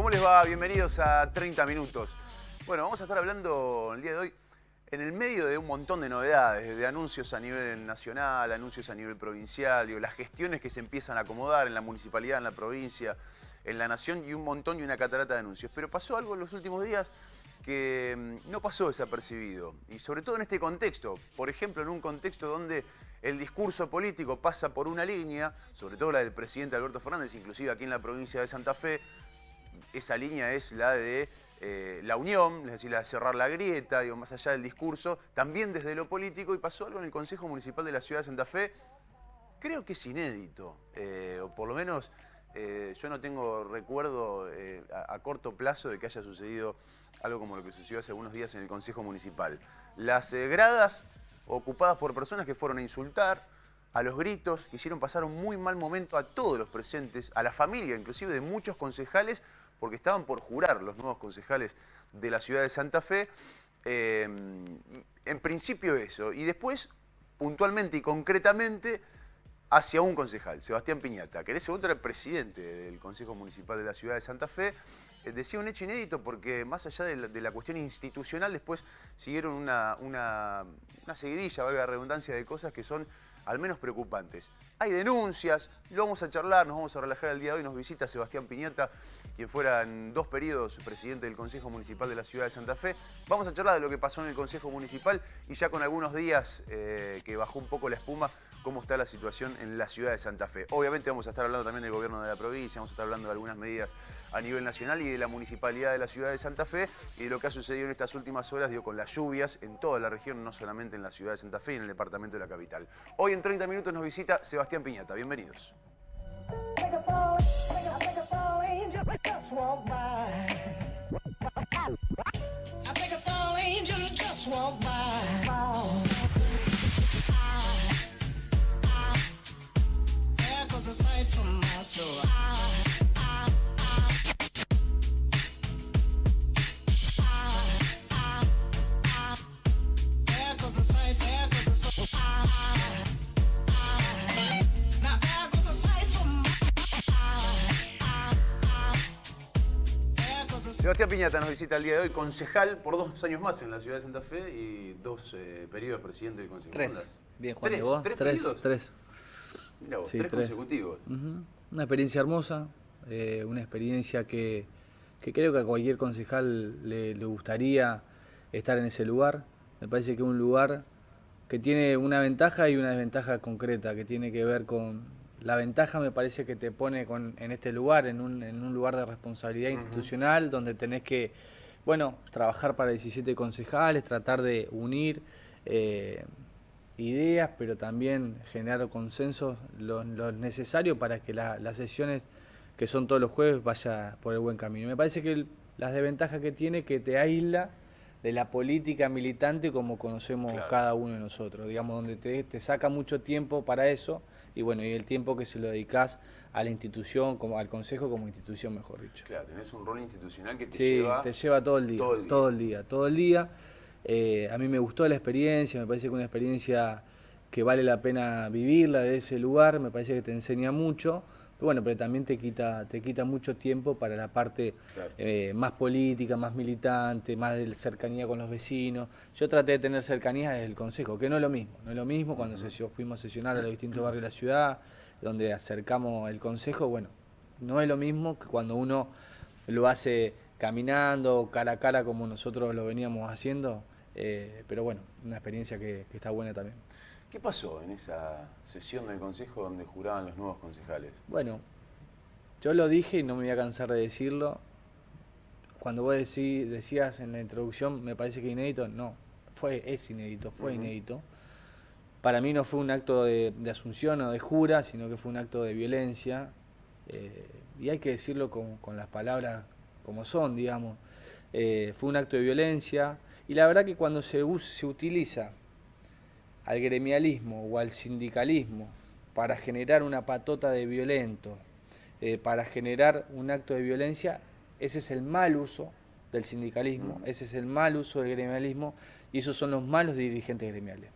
¿Cómo les va? Bienvenidos a 30 Minutos. Bueno, vamos a estar hablando el día de hoy en el medio de un montón de novedades, de anuncios a nivel nacional, anuncios a nivel provincial, digo, las gestiones que se empiezan a acomodar en la municipalidad, en la provincia, en la nación y un montón y una catarata de anuncios. Pero pasó algo en los últimos días que no pasó desapercibido. Y sobre todo en este contexto, por ejemplo, en un contexto donde el discurso político pasa por una línea, sobre todo la del presidente Alberto Fernández, inclusive aquí en la provincia de Santa Fe, esa línea es la de la unión, es decir, la de cerrar la grieta, digo, más allá del discurso, también desde lo político, y pasó algo en el Consejo Municipal de la Ciudad de Santa Fe, creo que es inédito, o por lo menos yo no tengo recuerdo a corto plazo de que haya sucedido algo como lo que sucedió hace algunos días en el Consejo Municipal. Las gradas ocupadas por personas que fueron a insultar, a los gritos, que hicieron pasar un muy mal momento a todos los presentes, a la familia inclusive de muchos concejales, porque estaban por jurar los nuevos concejales de la ciudad de Santa Fe. En principio eso, y después puntualmente y concretamente hacia un concejal, Sebastián Piñata, que en ese momento era el presidente del Consejo Municipal de la ciudad de Santa Fe. Decía un hecho inédito porque más allá de la cuestión institucional, después siguieron una seguidilla, valga la redundancia, de cosas que son al menos preocupantes. Hay denuncias, lo vamos a charlar, nos vamos a relajar el día de hoy. Nos visita Sebastián Piñata, quien fuera en 2 periodos presidente del Consejo Municipal de la ciudad de Santa Fe. Vamos a charlar de lo que pasó en el Consejo Municipal y ya con algunos días que bajó un poco la espuma, cómo está la situación en la ciudad de Santa Fe. Obviamente vamos a estar hablando también del gobierno de la provincia, vamos a estar hablando de algunas medidas a nivel nacional y de la municipalidad de la ciudad de Santa Fe y de lo que ha sucedido en estas últimas horas, digo, con las lluvias en toda la región, no solamente en la ciudad de Santa Fe y en el departamento de la capital. Hoy en 30 minutos nos visita Sebastián Piñata. Bienvenidos. Aside from my soul, there goes a sight, there goes a soul. Now there goes a sight from Sebastián Piñata nos visita el día de hoy, concejal por 2 años más en la ciudad de Santa Fe y 2 periodos presidente del Consejo. 3. Bien, Juan, ¿y ¿Tres? vos? 3 3. periodos. 3. Mirá vos, Sí, 3 3. consecutivos. Una experiencia hermosa, una experiencia que creo que a cualquier concejal le gustaría estar en ese lugar. Me parece que es un lugar que tiene una ventaja y una desventaja concreta, que tiene que ver con... La ventaja me parece que te pone en este lugar, en un lugar de responsabilidad institucional, donde tenés que, bueno, trabajar para 17 concejales, tratar de unir ideas, pero también generar consensos lo necesario para que las sesiones, que son todos los jueves, vaya por el buen camino. Me parece que las desventajas que tiene, que te aísla de la política militante como conocemos cada uno de nosotros, digamos, donde te saca mucho tiempo para eso, y bueno, y el tiempo que se lo dedicás a la institución, como al consejo como institución, mejor dicho. Claro, tenés un rol institucional que te Sí, lleva... te lleva todo el día, todo el día. A mí me gustó la experiencia, me parece que es una experiencia que vale la pena vivirla de ese lugar, me parece que te enseña mucho, pero bueno, pero también te quita mucho tiempo para la parte más política, más militante, más de cercanía con los vecinos. Yo traté de tener cercanía desde el consejo, que no es lo mismo cuando fuimos a sesionar a los distintos barrios de la ciudad, donde acercamos el consejo, bueno, no es lo mismo que cuando uno lo hace caminando, cara a cara, como nosotros lo veníamos haciendo, pero bueno, una experiencia que está buena también. ¿Qué pasó en esa sesión del Consejo donde juraban los nuevos concejales? Bueno, yo lo dije y no me voy a cansar de decirlo. Cuando vos decías en la introducción, me parece que inédito, no, fue inédito. Para mí no fue un acto de asunción o de jura, sino que fue un acto de violencia. Y hay que decirlo con las palabras como son, digamos. Fue un acto de violencia. Y la verdad que cuando se utiliza al gremialismo o al sindicalismo para generar una patota de violento, para generar un acto de violencia, ese es el mal uso del sindicalismo, ese es el mal uso del gremialismo y esos son los malos dirigentes gremiales.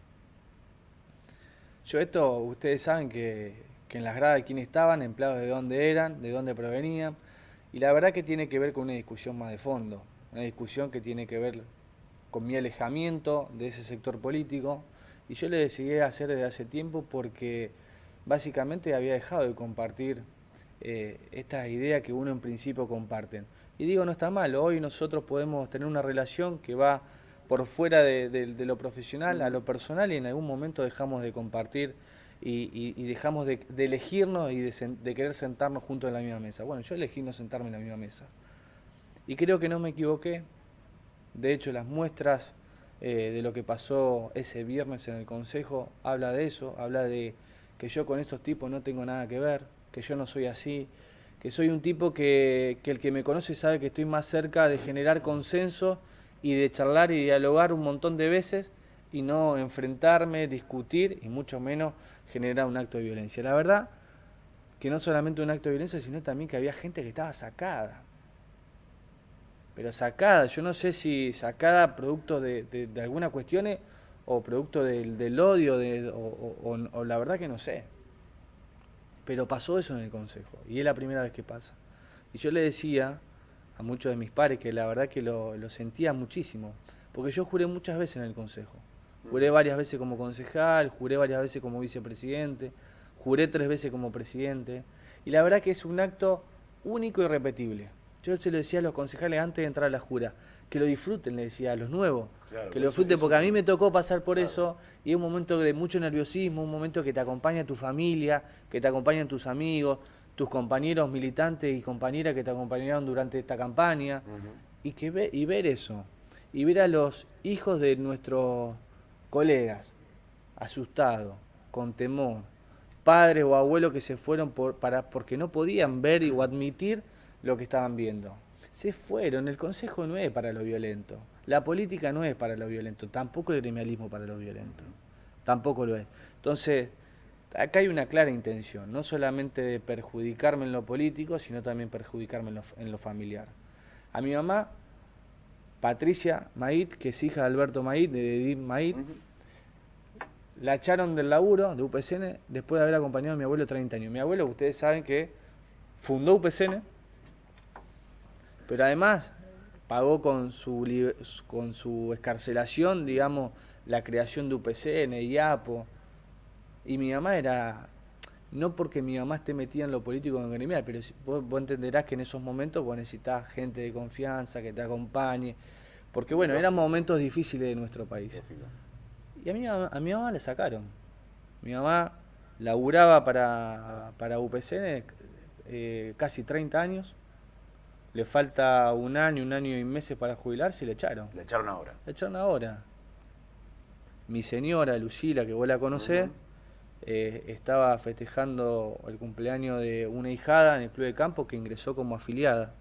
Ustedes saben que en las gradas quiénes estaban, empleados de dónde eran, de dónde provenían, Y la verdad que tiene que ver con una discusión más de fondo, una discusión que tiene que ver con mi alejamiento de ese sector político. Y yo le decidí hacer desde hace tiempo porque básicamente había dejado de compartir estas ideas que uno en principio comparten. Y digo, no está mal, hoy nosotros podemos tener una relación que va por fuera de lo profesional a lo personal, y en algún momento dejamos de compartir y dejamos de elegirnos y de querer sentarnos juntos en la misma mesa. Bueno, yo elegí no sentarme en la misma mesa. Y creo que no me equivoqué. De hecho, las muestras de lo que pasó ese viernes en el Consejo habla de eso, habla de que yo con estos tipos no tengo nada que ver, que yo no soy así, que soy un tipo que el que me conoce sabe que estoy más cerca de generar consenso y de charlar y dialogar un montón de veces y no enfrentarme, discutir y mucho menos generar un acto de violencia. La verdad que no solamente un acto de violencia, sino también que había gente que estaba sacada. Pero sacada, yo no sé si sacada producto de alguna cuestión o producto del odio, o la verdad que no sé. Pero pasó eso en el Consejo y es la primera vez que pasa. Y yo le decía a muchos de mis pares que la verdad que lo sentía muchísimo, porque yo juré muchas veces en el Consejo. Juré varias veces como concejal, juré varias veces como vicepresidente, juré 3 veces como presidente. Y la verdad que es un acto único y irrepetible. Yo se lo decía a los concejales antes de entrar a la jura, que lo disfruten, le decía a los nuevos, Claro, que lo disfruten, porque a mí me tocó pasar por eso, y es un momento de mucho nerviosismo, un momento que te acompaña tu familia, que te acompañan tus amigos, tus compañeros militantes y compañeras que te acompañaron durante esta campaña, y ver eso, y ver a los hijos de nuestros colegas asustados, con temor, padres o abuelos que se fueron porque no podían ver o admitir lo que estaban viendo. Se fueron, el Consejo no es para lo violento, la política no es para lo violento, tampoco el gremialismo para lo violento, tampoco lo es. Entonces, acá hay una clara intención, no solamente de perjudicarme en lo político, sino también perjudicarme en lo familiar. A mi mamá, Patricia Maít, que es hija de Alberto Maít, de Edith Maít, la echaron del laburo de UPCN después de haber acompañado a mi abuelo 30 años. Mi abuelo, ustedes saben que fundó UPCN, pero además pagó con su escarcelación, digamos, la creación de UPCN, IAPO. Y mi mamá era, no porque mi mamá esté metida en lo político en gremial, pero vos entenderás que en esos momentos vos necesitas gente de confianza que te acompañe, porque bueno, eran momentos difíciles de nuestro país. Y a mi mamá la sacaron. Mi mamá laburaba para UPCN casi 30 años. Le falta un año y meses para jubilarse y le echaron. La echaron ahora. La echaron ahora. Mi señora, Lucila, que vos la conocés, estaba festejando el cumpleaños de una hijada en el club de campo que ingresó como afiliada.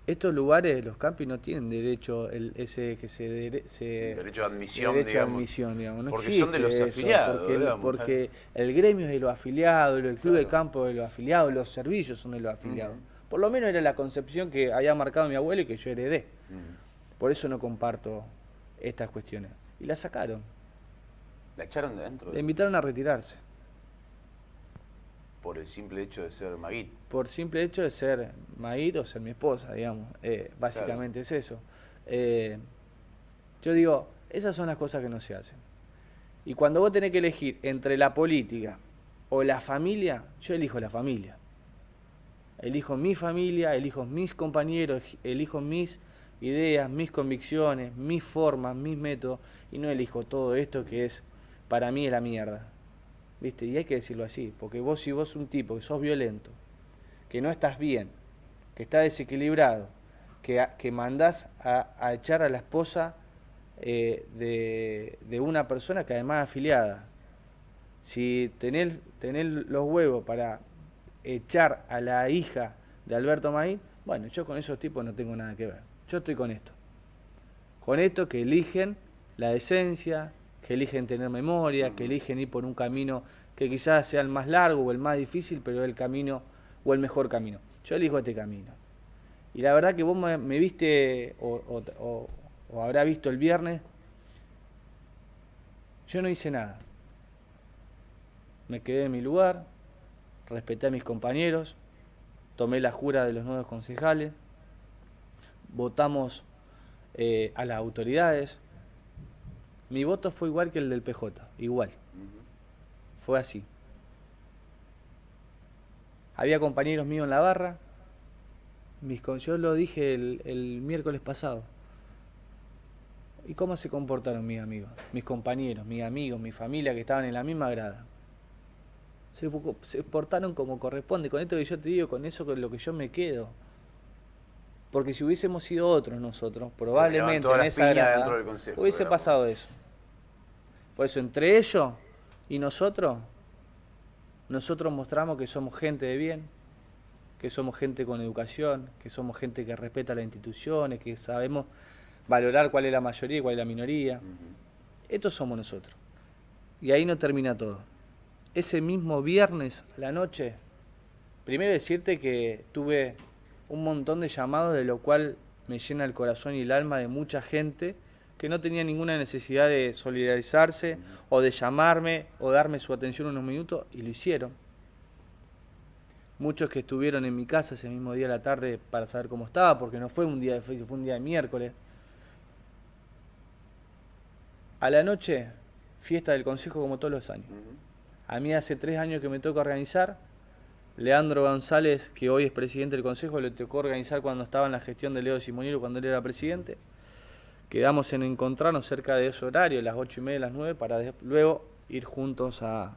Estos lugares, los campi, no tienen derecho derecho de admisión, digamos. No porque son de los existe eso, afiliados. porque el gremio es de los afiliados, el club de campo es de los afiliados, los servicios son de los afiliados. Por lo menos era la concepción que había marcado mi abuelo y que yo heredé. Por eso no comparto estas cuestiones. Y la sacaron. La echaron de adentro. La invitaron a retirarse. Por el simple hecho de ser Maguit. Por simple hecho de ser Maít o ser mi esposa, digamos. Básicamente es eso. Yo digo, esas son las cosas que no se hacen. Y cuando vos tenés que elegir entre la política o la familia, yo elijo la familia. Elijo mi familia, elijo mis compañeros, elijo mis ideas, mis convicciones, mis formas, mis métodos, y no elijo todo esto que es, para mí, es la mierda. ¿Viste? Y hay que decirlo así, porque si vos un tipo que sos violento, que no estás bien, que estás desequilibrado, que mandás a echar a la esposa de una persona que además es afiliada, si tenés los huevos para echar a la hija de Alberto Maíz, bueno, yo con esos tipos no tengo nada que ver. Yo estoy con esto. Con esto que eligen la decencia, que eligen tener memoria, que eligen ir por un camino que quizás sea el más largo o el más difícil, pero el camino o el mejor camino. Yo elijo este camino. Y la verdad que vos me viste o habrá visto el viernes, yo no hice nada. Me quedé en mi lugar, respeté a mis compañeros, tomé la jura de los nuevos concejales, votamos a las autoridades. Mi voto fue igual que el del PJ, igual. Fue así. Había compañeros míos en la barra, yo lo dije el miércoles pasado. ¿Y cómo se comportaron mis amigos, mis compañeros, mis amigos, mi familia que estaban en la misma grada? Se portaron como corresponde, con esto que yo te digo, con eso con lo que yo me quedo. Porque si hubiésemos sido otros nosotros, probablemente en esa grada hubiese pasado eso. Por eso, entre ellos y nosotros mostramos que somos gente de bien, que somos gente con educación, que somos gente que respeta las instituciones, que sabemos valorar cuál es la mayoría y cuál es la minoría. Estos somos nosotros. Y ahí no termina todo. Ese mismo viernes a la noche, primero decirte que tuve un montón de llamados, de lo cual me llena el corazón y el alma de mucha gente que no tenía ninguna necesidad de solidarizarse o de llamarme o darme su atención unos minutos, y lo hicieron. Muchos que estuvieron en mi casa ese mismo día a la tarde para saber cómo estaba, porque no fue un día de Facebook, fue un día de miércoles. A la noche, fiesta del Consejo como todos los años. A mí hace 3 años que me toca organizar. Leandro González, que hoy es presidente del Consejo, le tocó organizar cuando estaba en la gestión de Leo Simoniero, cuando él era presidente. Quedamos en encontrarnos cerca de ese horario, las 8:30, las 9, para luego ir juntos a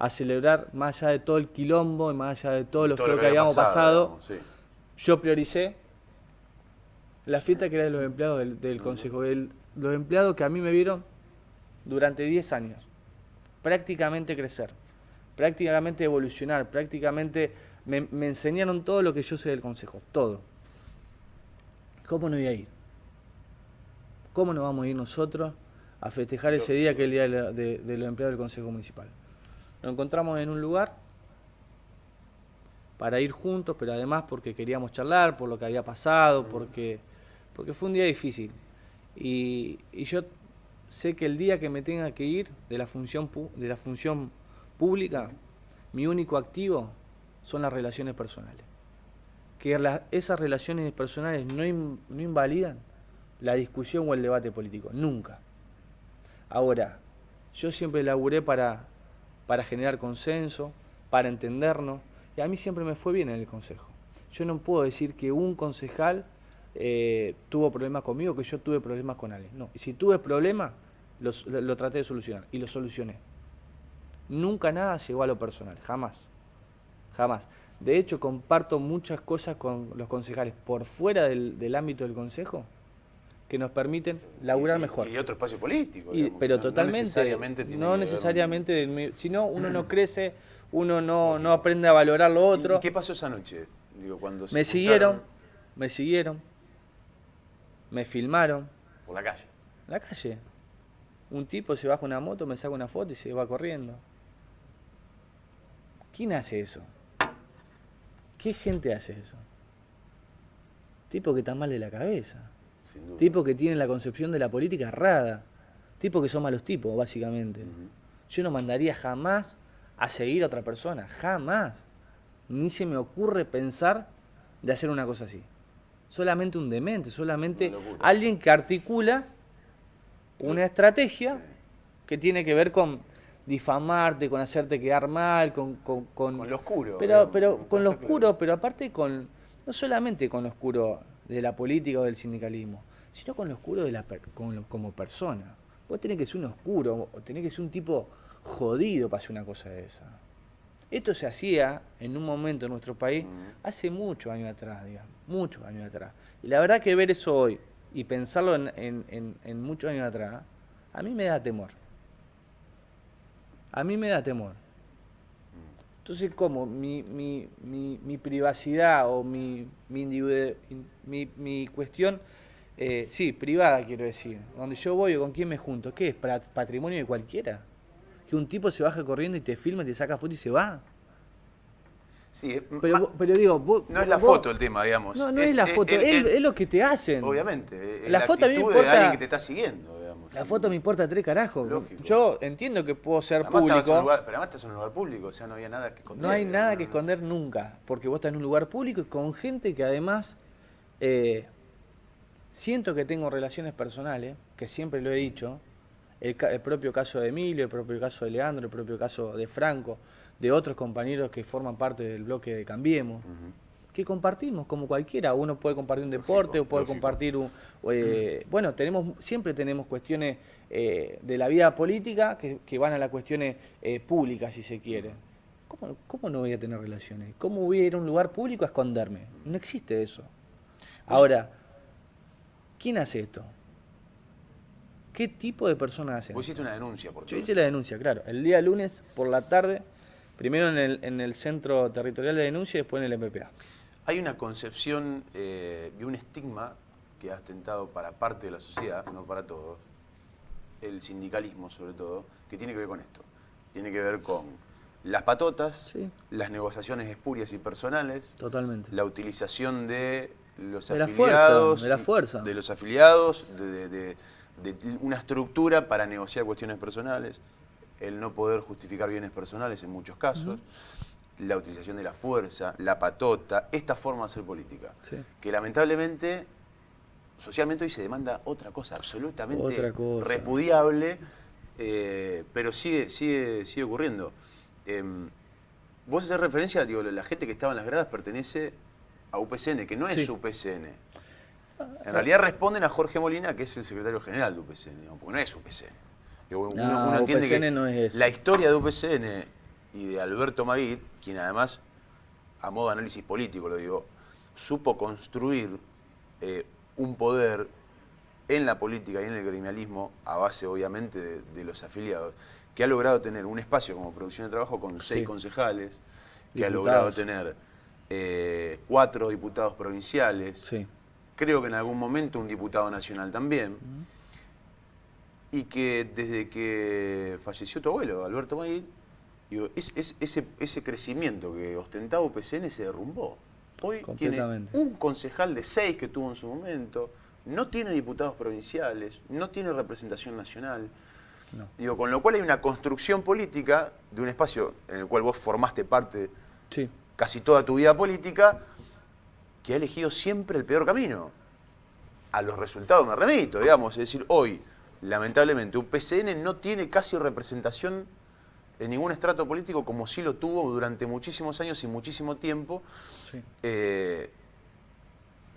celebrar, más allá de todo el quilombo y más allá de todo lo feo que habíamos pasado. Sí. Yo prioricé la fiesta que era de los empleados del Consejo, los empleados que a mí me vieron durante 10 años, prácticamente crecer, prácticamente evolucionar, prácticamente me enseñaron todo lo que yo sé del Consejo, todo. ¿Cómo no voy a ir? ¿Cómo nos vamos a ir nosotros a festejar ese día que es el día de los empleados del Consejo Municipal? Nos encontramos en un lugar para ir juntos, pero además porque queríamos charlar, por lo que había pasado, porque fue un día difícil. Y yo sé que el día que me tenga que ir de la función pública, mi único activo son las relaciones personales. Que esas relaciones personales no invalidan la discusión o el debate político, nunca. Ahora, yo siempre laburé para generar consenso, para entendernos, y a mí siempre me fue bien en el Consejo. Yo no puedo decir que un concejal tuvo problemas conmigo, que yo tuve problemas con alguien. No, y si tuve problemas, lo traté de solucionar, y lo solucioné. Nunca nada llegó a lo personal, jamás. Jamás. De hecho, comparto muchas cosas con los concejales por fuera del ámbito del Consejo que nos permiten laburar mejor. Y otro espacio político. Pero totalmente, no necesariamente, si no, uno no crece, uno no aprende a valorar lo otro. ¿Y qué pasó esa noche? Digo, cuando me siguieron, me filmaron. ¿Por la calle? En la calle. Un tipo se baja una moto, me saca una foto y se va corriendo. ¿Quién hace eso? ¿Qué gente hace eso? Tipo que está mal de la cabeza. Tipo que tiene la concepción de la política errada. Tipo que son malos tipos, básicamente. Yo no mandaría jamás a seguir a otra persona. Jamás. Ni se me ocurre pensar de hacer una cosa así. Solamente un demente, solamente alguien que articula una estrategia que tiene que ver con difamarte, con hacerte quedar mal, con lo oscuro. Pero con lo oscuro, pero aparte no solamente con lo oscuro de la política o del sindicalismo, sino con lo oscuro como persona. Vos tenés que ser un oscuro, o tenés que ser un tipo jodido para hacer una cosa de esa. Esto se hacía en un momento en nuestro país hace muchos años atrás, digamos, muchos años atrás. Y la verdad que ver eso hoy y pensarlo en muchos años atrás, a mí me da temor. A mí me da temor. Entonces, ¿cómo? Mi privacidad o mi cuestión, sí, privada quiero decir, donde yo voy o con quién me junto, ¿qué es? ¿Patrimonio de cualquiera? Que un tipo se baja corriendo y te filma, te saca foto y se va. Sí, pero digo, no es la foto el tema, digamos. No es la foto, es lo que te hacen. Obviamente. La foto a mí me importa. De alguien que te está siguiendo, digamos. La foto me importa 3 carajos. Lógico. Yo entiendo que puedo ser Además, estabas en un público. lugar, pero además estás en un lugar público, o sea, no había nada que esconder. No hay nada no, que no. esconder nunca, porque vos estás en un lugar público y con gente que además siento que tengo relaciones personales, que siempre lo he dicho, el propio caso de Emilio, el propio caso de Leandro, el propio caso de Franco, de otros compañeros que forman parte del bloque de Cambiemos, que compartimos como cualquiera. Uno puede compartir un deporte o puede lógico. compartir bueno, siempre tenemos cuestiones de la vida política que van a las cuestiones públicas, si se quiere. ¿Cómo no voy a tener relaciones? ¿Cómo voy a ir a un lugar público a esconderme? No existe eso. Ahora, ¿quién hace esto? ¿Qué tipo de personas hacen? Vos hiciste una denuncia por Yo todo hice esto. la denuncia, claro. El día lunes por la tarde, primero en el Centro Territorial de Denuncia y después en el MPA. Hay una concepción y un estigma que ha ostentado para parte de la sociedad, no para todos, el sindicalismo sobre todo, que tiene que ver con esto. Tiene que ver con las patotas, Sí. las negociaciones espurias y personales, Totalmente. la utilización de los De la afiliados, fuerza, de la fuerza. de los afiliados, de una estructura para negociar cuestiones personales, el no poder justificar bienes personales en muchos casos, la utilización de la fuerza, la patota, esta forma de hacer política, Sí. que lamentablemente socialmente hoy se demanda otra cosa absolutamente Otra cosa. repudiable, pero sigue ocurriendo. Vos haces referencia, digo, la gente que estaba en las gradas pertenece a UPCN, que no es Sí. UPCN. En realidad responden a Jorge Molina, que es el secretario general de UPCN, digamos, porque no es UPCN. Digo, No, uno entiende UPCN que no es eso. la historia de UPCN y de Alberto Maguid, quien además, a modo de análisis político lo digo, supo construir un poder en la política y en el gremialismo, a base obviamente de los afiliados, que ha logrado tener un espacio como producción de trabajo con 6 Sí. concejales, que ha Diputados. logrado tener 4 diputados provinciales, Sí. creo que en algún momento un diputado nacional también, y que desde que falleció tu abuelo, Alberto Maguid, digo, ese crecimiento que ostentaba UPCN se derrumbó. Hoy tiene Completamente. un concejal de 6 que tuvo en su momento, no tiene diputados provinciales, no tiene representación nacional. No. Digo, con lo cual hay una construcción política de un espacio en el cual vos formaste parte Sí. casi toda tu vida política, que ha elegido siempre el peor camino. A los resultados me remito, digamos. Es decir, hoy, lamentablemente, UPCN no tiene casi representación en ningún estrato político como sí lo tuvo durante muchísimos años y muchísimo tiempo. Sí.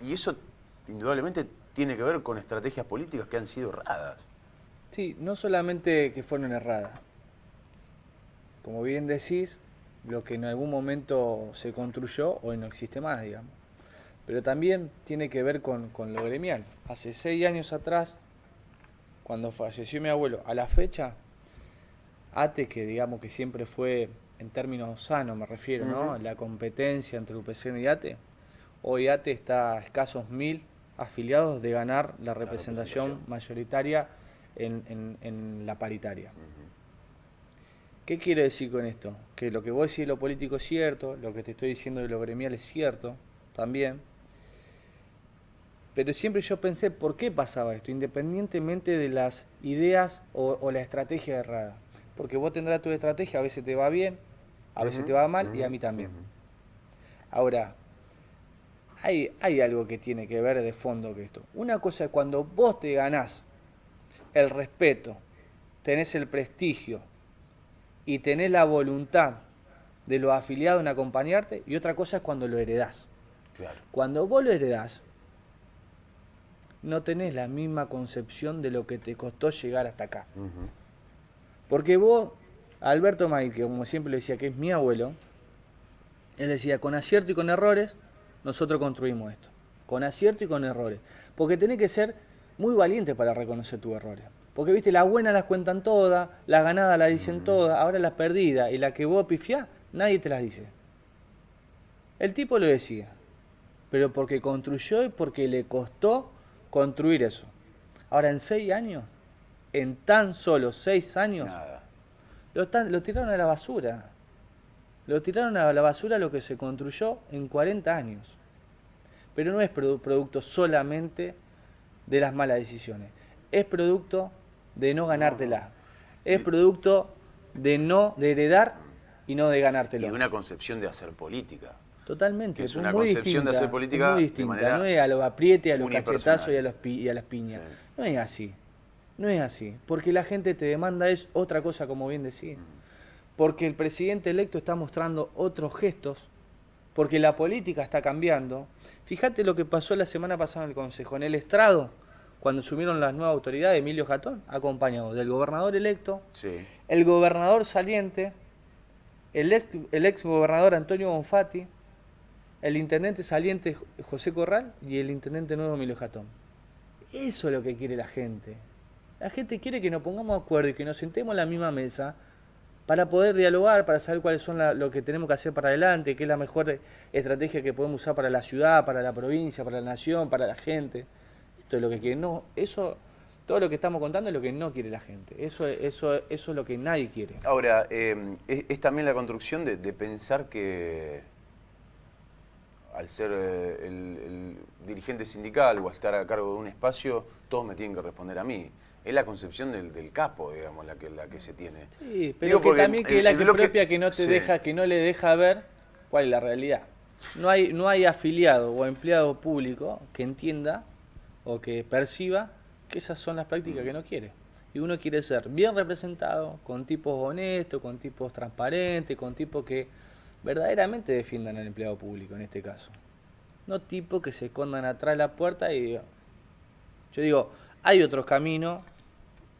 Y eso, indudablemente, tiene que ver con estrategias políticas que han sido erradas. Sí, no solamente que fueron erradas. Como bien decís, lo que en algún momento se construyó hoy no existe más, digamos. Pero también tiene que ver con lo gremial. Hace 6 años atrás, cuando falleció mi abuelo, a la fecha, ATE, que digamos que siempre fue, en términos sanos me refiero, ¿no? La competencia entre UPCN y ATE, hoy ATE está a escasos 1000 afiliados de ganar la representación mayoritaria en la paritaria. ¿Qué quiero decir con esto? Que lo que vos decís de lo político es cierto, lo que te estoy diciendo de lo gremial es cierto también. Pero siempre yo pensé, ¿por qué pasaba esto? Independientemente de las ideas o la estrategia errada. Porque vos tendrás tu estrategia, a veces te va bien, a veces te va mal y a mí también. Ahora, hay algo que tiene que ver de fondo que esto. Una cosa es cuando vos te ganás el respeto, tenés el prestigio y tenés la voluntad de los afiliados en acompañarte, y otra cosa es cuando lo heredás. Claro. Cuando vos lo heredás, no tenés la misma concepción de lo que te costó llegar hasta acá. Porque vos, Alberto Maguid, que como siempre le decía que es mi abuelo, él decía, con acierto y con errores, nosotros construimos esto. Con acierto y con errores. Porque tenés que ser muy valiente para reconocer tus errores. Porque, viste, las buenas las cuentan todas, las ganadas las dicen todas, ahora las perdidas y las que vos pifiás, nadie te las dice. El tipo lo decía, pero porque construyó y porque le costó construir eso. Ahora, en 6 años, en tan solo 6 años, Nada. lo tiraron a la basura. Lo tiraron a la basura lo que se construyó en 40 años. Pero no es producto solamente de las malas decisiones. Es producto de no ganártela. Es producto de heredar y no de Y ganártelo. una concepción de hacer política. Totalmente. que es muy una concepción distinta, de hacer política es muy de distinta. manera No es a los aprietes, a los unipersonal. cachetazos y a las piñas. Sí. No es así. No es así. Porque la gente te demanda es otra cosa, como bien decís. Porque el presidente electo está mostrando otros gestos. Porque la política está cambiando. Fíjate lo que pasó la semana pasada en el Consejo. En el estrado, cuando asumieron las nuevas autoridades, Emilio Jatón, acompañado del gobernador electo, Sí. el gobernador saliente, el ex gobernador Antonio Bonfatti, el intendente saliente José Corral y el intendente nuevo Emilio Jatón. Eso es lo que quiere la gente. La gente quiere que nos pongamos de acuerdo y que nos sentemos en la misma mesa para poder dialogar, para saber cuáles son lo que tenemos que hacer para adelante, qué es la mejor estrategia que podemos usar para la ciudad, para la provincia, para la nación, para la gente. Esto es lo que quiere. No, eso, todo lo que estamos contando es lo que no quiere la gente. Eso es lo que nadie quiere. Ahora, es también la construcción de pensar que al ser el dirigente sindical o al estar a cargo de un espacio, todos me tienen que responder a mí. Es la concepción del capo, digamos, la que se tiene. Sí, pero Digo, que porque también que es la el que bloque- propia que no te sí. deja, que no le deja ver cuál es la realidad. No hay afiliado o empleado público que entienda o que perciba que esas son las prácticas que no quiere. Y uno quiere ser bien representado, con tipos honestos, con tipos transparentes, con tipos que verdaderamente defiendan al empleado público en este caso. No tipos que se escondan atrás de la puerta y yo digo, hay otros caminos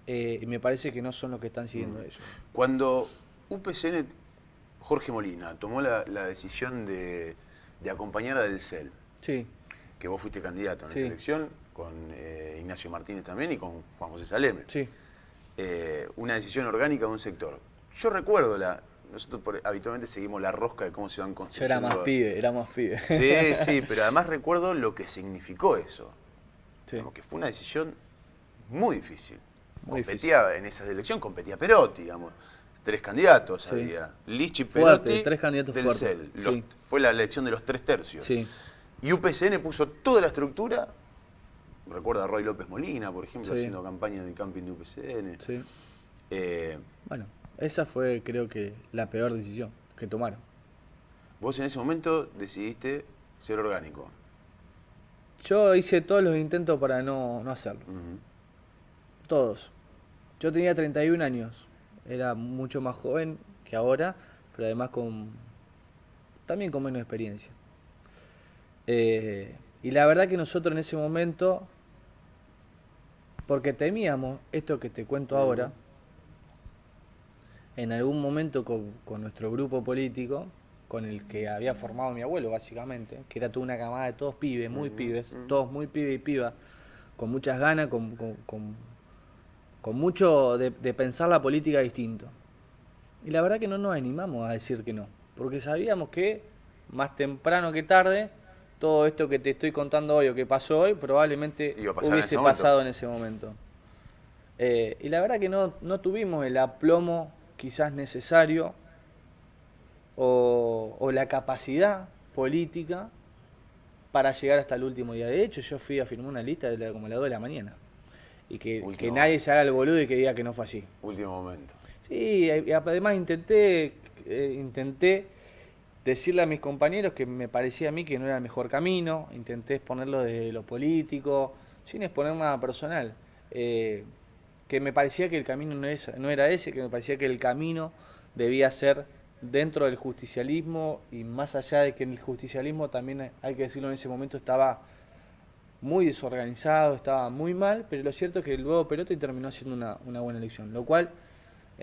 y me parece que no son los que están siguiendo ellos. Cuando UPCN, Jorge Molina, tomó la decisión de acompañar a Del Cel, Sí, que vos fuiste candidato en Sí. esa elección, con Ignacio Martínez también y con Juan José Saleme. sí. Una decisión orgánica de un sector. Yo recuerdo nosotros habitualmente seguimos la rosca de cómo se van Yo construyendo. era más pibe. Sí, sí, pero además recuerdo lo que significó eso. Sí. Como que fue una decisión muy difícil. Muy Competía en esa elección, competía Perotti, digamos. 3 candidatos Sí. había. Lichi, Fuerte, Perotti, 3 candidatos Del fuertes. Cel. Sí. Fue la elección de los 3/3. Sí, Y UPCN puso toda la estructura. Recuerda a Roy López Molina, por ejemplo, Sí. haciendo campaña en el camping de UPCN. sí. Eh, Bueno, esa fue creo que la peor decisión que tomaron. vos en ese momento decidiste ser orgánico. Yo hice todos los intentos para no hacerlo. Ujú. Todos. Yo tenía 31 años. Era mucho más joven que ahora, pero además también con menos experiencia. Y la verdad que nosotros en ese momento, porque temíamos esto que te cuento ahora, en algún momento con nuestro grupo político, con el que había formado mi abuelo básicamente, que era toda una camada de todos pibes, muy pibes, todos muy pibes y pibas, con muchas ganas, con mucho de pensar la política distinto. Y la verdad que no nos animamos a decir que no, porque sabíamos que más temprano que tarde, todo esto que te estoy contando hoy o que pasó hoy, probablemente Iba a pasar en hubiese ese momento. pasado en ese momento. Y la verdad que no tuvimos el aplomo quizás necesario o la capacidad política para llegar hasta el último día. De hecho, yo fui a firmar una lista como a las 2 de la mañana. Y que Último nadie se haga el boludo y que diga que no fue así. Último momento. Sí, y además intenté decirle a mis compañeros que me parecía a mí que no era el mejor camino, intenté exponerlo de lo político, sin exponer nada personal, que me parecía que el camino no era ese, que me parecía que el camino debía ser dentro del justicialismo y más allá de que en el justicialismo también hay que decirlo en ese momento estaba muy desorganizado, estaba muy mal, pero lo cierto es que luego Perotti terminó haciendo una buena elección, lo cual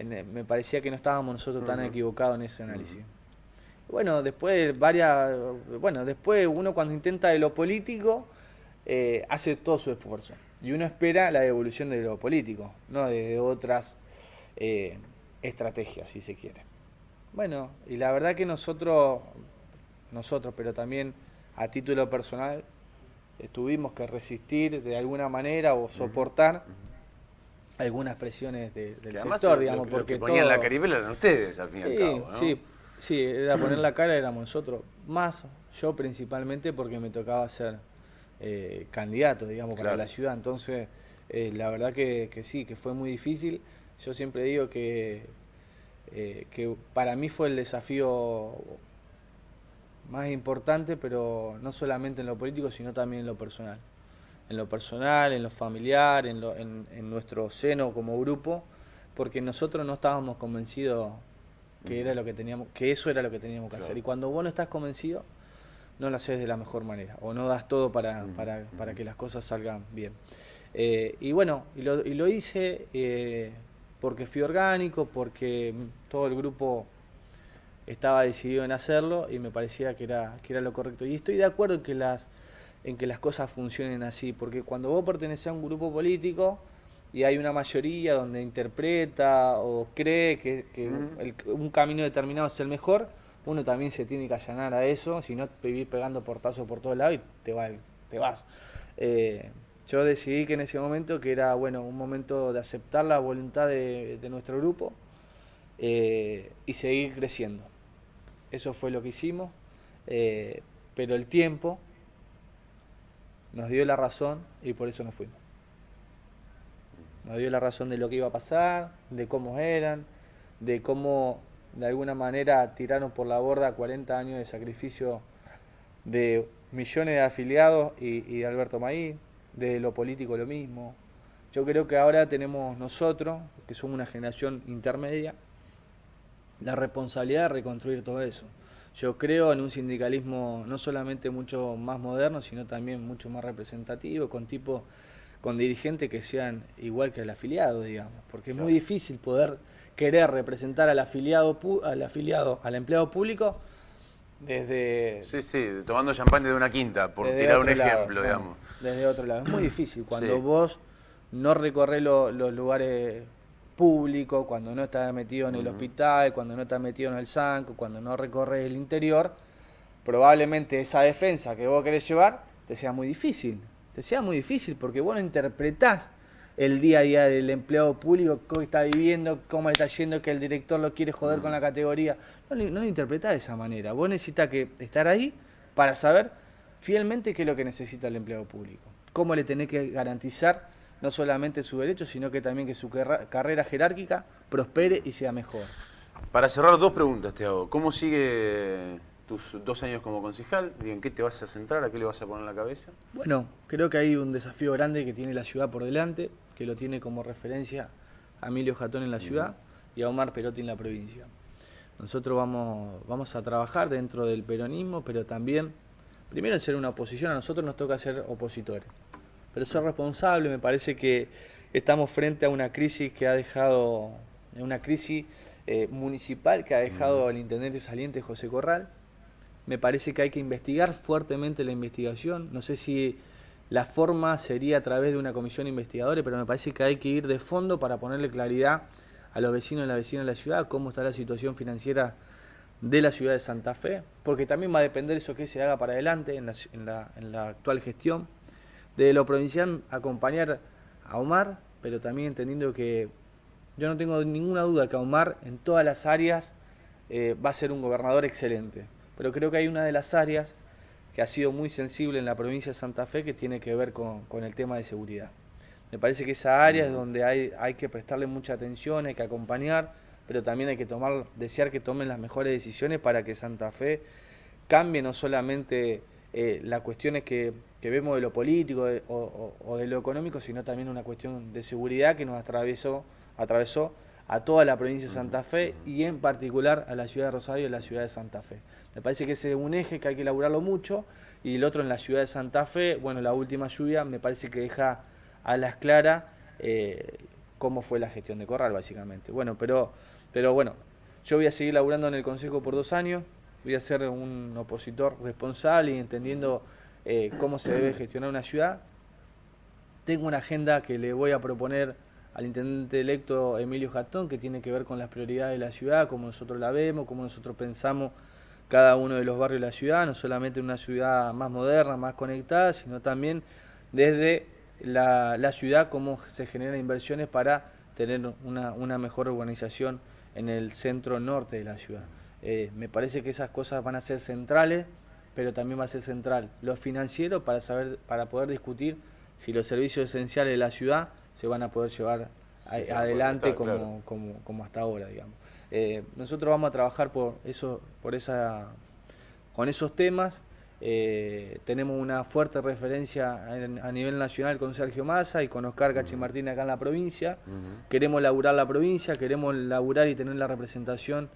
me parecía que no estábamos nosotros tan equivocados en ese análisis. Bueno, después después uno cuando intenta de lo político hace todo su esfuerzo y uno espera la devolución de lo político, no de otras estrategias, si se quiere. Bueno, y la verdad que nosotros, pero también a título personal, tuvimos que resistir de alguna manera o soportar algunas presiones del Que además sector, lo digamos, que porque ponían todo... la caripela eran ustedes, al fin y al cabo, ¿no? Sí, era poner la cara, éramos nosotros. Más yo principalmente porque me tocaba ser candidato, digamos, para Claro. la ciudad. Entonces, La verdad que sí, que fue muy difícil. Yo siempre digo que para mí fue el desafío más importante, pero no solamente en lo político, sino también en lo personal. En lo personal, en lo familiar, en nuestro seno como grupo, porque nosotros no estábamos convencidos que era lo que teníamos, que eso era lo que teníamos que hacer. Y cuando vos no estás convencido, no lo haces de la mejor manera, o no das todo para que las cosas salgan bien. Y bueno, y lo hice porque fui orgánico, porque todo el grupo estaba decidido en hacerlo y me parecía que era lo correcto. Y estoy de acuerdo en que las cosas funcionen así, porque cuando vos pertenecés a un grupo político y hay una mayoría donde interpreta o cree que un camino determinado es el mejor, uno también se tiene que allanar a eso, si no vivís pegando portazos por todos lados y te vas. Yo decidí que en ese momento que era un momento de aceptar la voluntad de nuestro grupo y seguir creciendo. Eso fue lo que hicimos, pero el tiempo nos dio la razón y por eso nos fuimos. Nos dio la razón de lo que iba a pasar, de cómo eran, de cómo de alguna manera tiraron por la borda 40 años de sacrificio de millones de afiliados y de Alberto Maíz, de lo político lo mismo. Yo creo que ahora tenemos nosotros, que somos una generación intermedia, la responsabilidad de reconstruir todo eso. Yo creo en un sindicalismo no solamente mucho más moderno, sino también mucho más representativo, con dirigentes que sean igual que el afiliado, digamos, porque es muy difícil poder querer representar al empleado público desde... Sí, tomando champán de una quinta, por tirar un ejemplo, digamos. Desde otro lado. Es muy difícil cuando vos no recorres los lugares públicos, cuando no estás metido en el hospital, cuando no estás metido en el SANCO, cuando no recorres el interior, probablemente esa defensa que vos querés llevar te sea muy difícil. Porque vos no interpretás el día a día del empleado público, cómo está viviendo, cómo le está yendo, que el director lo quiere joder con la categoría. No lo interpretás de esa manera. Vos necesitas estar ahí para saber fielmente qué es lo que necesita el empleado público. Cómo le tenés que garantizar no solamente su derecho, sino que también que su carrera jerárquica prospere y sea mejor. Para cerrar, 2 preguntas te hago. ¿Cómo sigue tus 2 años como concejal? ¿Y en qué te vas a centrar? ¿A qué le vas a poner en la cabeza? Bueno, creo que hay un desafío grande que tiene la ciudad por delante, que lo tiene como referencia a Emilio Jatón en la ciudad y a Omar Perotti en la provincia. Nosotros vamos a trabajar dentro del peronismo, pero también, primero en ser una oposición, a nosotros nos toca ser opositores. Pero ser responsable, me parece que estamos frente a una crisis que ha dejado, una crisis municipal que ha dejado al intendente saliente José Corral. Me parece que hay que investigar fuertemente la investigación. No sé si la forma sería a través de una comisión investigadora, pero me parece que hay que ir de fondo para ponerle claridad a los vecinos y las vecinas de la ciudad, cómo está la situación financiera de la ciudad de Santa Fe, porque también va a depender eso que se haga para adelante en la actual gestión. De lo provincial, acompañar a Omar, pero también entendiendo que yo no tengo ninguna duda que Omar en todas las áreas va a ser un gobernador excelente. Pero creo que hay una de las áreas que ha sido muy sensible en la provincia de Santa Fe que tiene que ver con el tema de seguridad. Me parece que esa área es donde hay que prestarle mucha atención, hay que acompañar, pero también hay que desear que tomen las mejores decisiones para que Santa Fe cambie no solamente las cuestiones que vemos de lo político o de lo económico, sino también una cuestión de seguridad que nos atravesó a toda la provincia de Santa Fe y en particular a la ciudad de Rosario y a la ciudad de Santa Fe. Me parece que ese es un eje que hay que elaborarlo mucho y el otro en la ciudad de Santa Fe, la última lluvia me parece que deja a las claras cómo fue la gestión de Corral básicamente. Pero bueno, yo voy a seguir laburando en el Consejo por 2 años, voy a ser un opositor responsable y entendiendo cómo se debe gestionar una ciudad. Tengo una agenda que le voy a proponer al intendente electo Emilio Jatón, que tiene que ver con las prioridades de la ciudad, cómo nosotros la vemos, cómo nosotros pensamos cada uno de los barrios de la ciudad, no solamente una ciudad más moderna, más conectada, sino también desde la ciudad, cómo se generan inversiones para tener una mejor urbanización en el centro norte de la ciudad. Me parece que esas cosas van a ser centrales, pero también va a ser central lo financiero para poder discutir si los servicios esenciales de la ciudad se van a poder llevar adelante como hasta ahora, digamos. Nosotros vamos a trabajar con esos temas. Tenemos una fuerte referencia a nivel nacional con Sergio Massa y con Oscar Cachimartín acá en la provincia. Queremos laburar la provincia, queremos laburar y tener la representación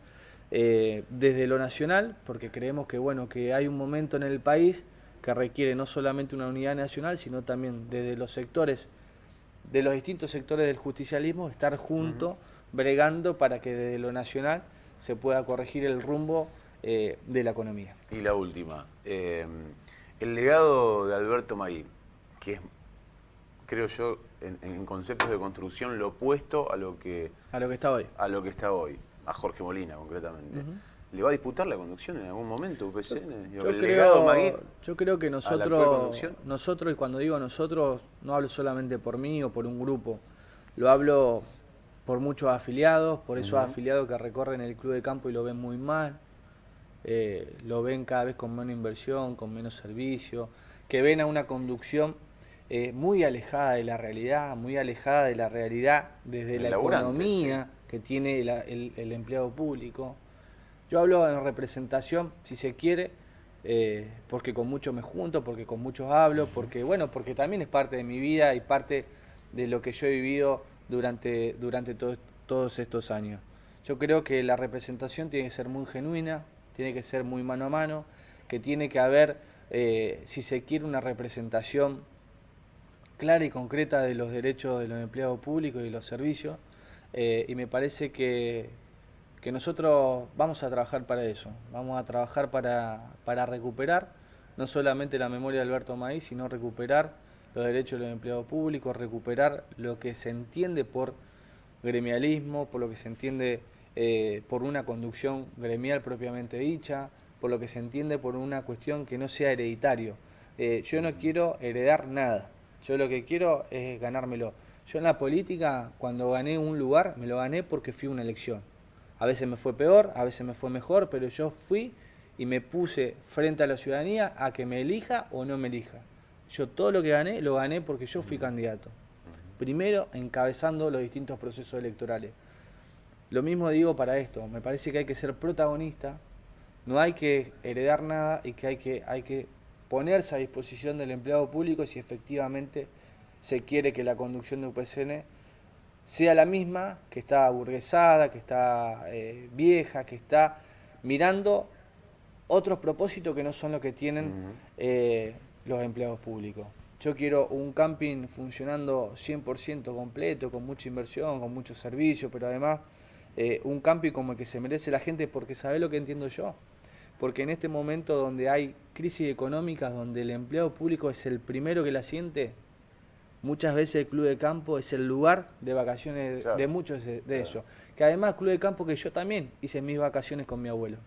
desde lo nacional, porque creemos que hay un momento en el país que requiere no solamente una unidad nacional, sino también desde los sectores, de los distintos sectores del justicialismo, estar juntos, bregando para que desde lo nacional se pueda corregir el rumbo de la economía. Y la última, el legado de Alberto Maguí, que es, creo yo, en conceptos de construcción, lo opuesto a lo que está hoy. A lo que está hoy, a Jorge Molina concretamente. ¿Le va a disputar la conducción en algún momento UPCN? Yo creo que nosotros, y cuando digo nosotros, no hablo solamente por mí o por un grupo, lo hablo por muchos afiliados, por esos afiliados que recorren el club de campo y lo ven muy mal, lo ven cada vez con menos inversión, con menos servicio, que ven a una conducción muy alejada de la realidad, desde la economía que tiene el empleado público. Yo hablo en representación, si se quiere, porque con muchos me junto, porque con muchos hablo, porque también es parte de mi vida y parte de lo que yo he vivido durante todos estos años. Yo creo que la representación tiene que ser muy genuina, tiene que ser muy mano a mano, que tiene que haber, si se quiere, una representación clara y concreta de los derechos de los empleados públicos y los servicios, y me parece que nosotros vamos a trabajar para eso, vamos a trabajar para recuperar no solamente la memoria de Alberto Maguí, sino recuperar los derechos de los empleados públicos, recuperar lo que se entiende por gremialismo, por lo que se entiende por una conducción gremial propiamente dicha, por lo que se entiende por una cuestión que no sea hereditario. Yo no quiero heredar nada, yo lo que quiero es ganármelo. Yo en la política, cuando gané un lugar, me lo gané porque fui a una elección. A veces me fue peor, a veces me fue mejor, pero yo fui y me puse frente a la ciudadanía a que me elija o no me elija. Yo todo lo que gané, lo gané porque yo fui candidato. Primero, encabezando los distintos procesos electorales. Lo mismo digo para esto, me parece que hay que ser protagonista, no hay que heredar nada y que hay que ponerse a disposición del empleado público si efectivamente se quiere que la conducción de UPCN sea la misma, que está aburguesada, que está vieja, que está mirando otros propósitos que no son los que tienen los empleados públicos. Yo quiero un camping funcionando 100% completo, con mucha inversión, con muchos servicios, pero además un camping como el que se merece la gente, porque ¿sabe lo que entiendo yo? Porque en este momento donde hay crisis económicas, donde el empleado público es el primero que la siente, muchas veces el club de campo es el lugar de vacaciones de muchos de ellos. Que además el club de campo que yo también hice mis vacaciones con mi abuelo.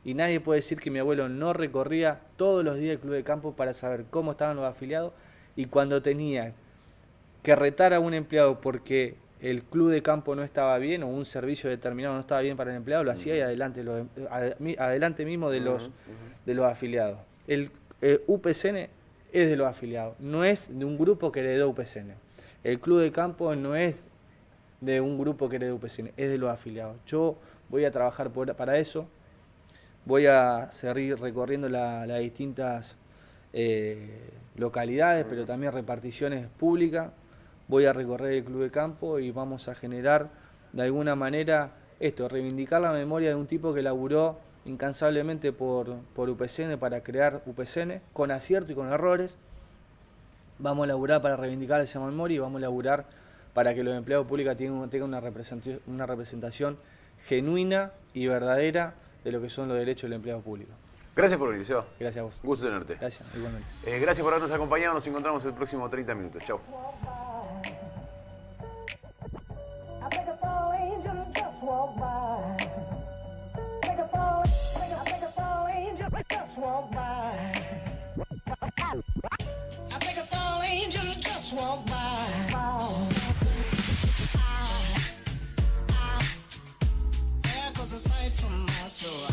Y nadie puede decir que mi abuelo no recorría todos los días el club de campo para saber cómo estaban los afiliados, y cuando tenía que retar a un empleado porque el club de campo no estaba bien o un servicio determinado no estaba bien para el empleado, lo hacía y adelante mismo de los afiliados. El UPCN es de los afiliados, no es de un grupo que heredó UPCN. El club de campo no es de un grupo que heredó UPCN, es de los afiliados. Yo voy a trabajar para eso, voy a seguir recorriendo las distintas localidades, pero también reparticiones públicas. Voy a recorrer el club de campo y vamos a generar de alguna manera reivindicar la memoria de un tipo que laburó incansablemente por UPCN, para crear UPCN, con acierto y con errores. Vamos a laburar para reivindicar esa memoria y vamos a laburar para que los empleados públicos tengan una representación genuina y verdadera de lo que son los derechos del empleado público. Gracias por venir, Seba. Gracias a vos. Gusto tenerte. Gracias, igualmente. Gracias por habernos acompañado. Nos encontramos el próximo 30 minutos. Chau. I think a tall angel just walked by. There goes a sight from my soul.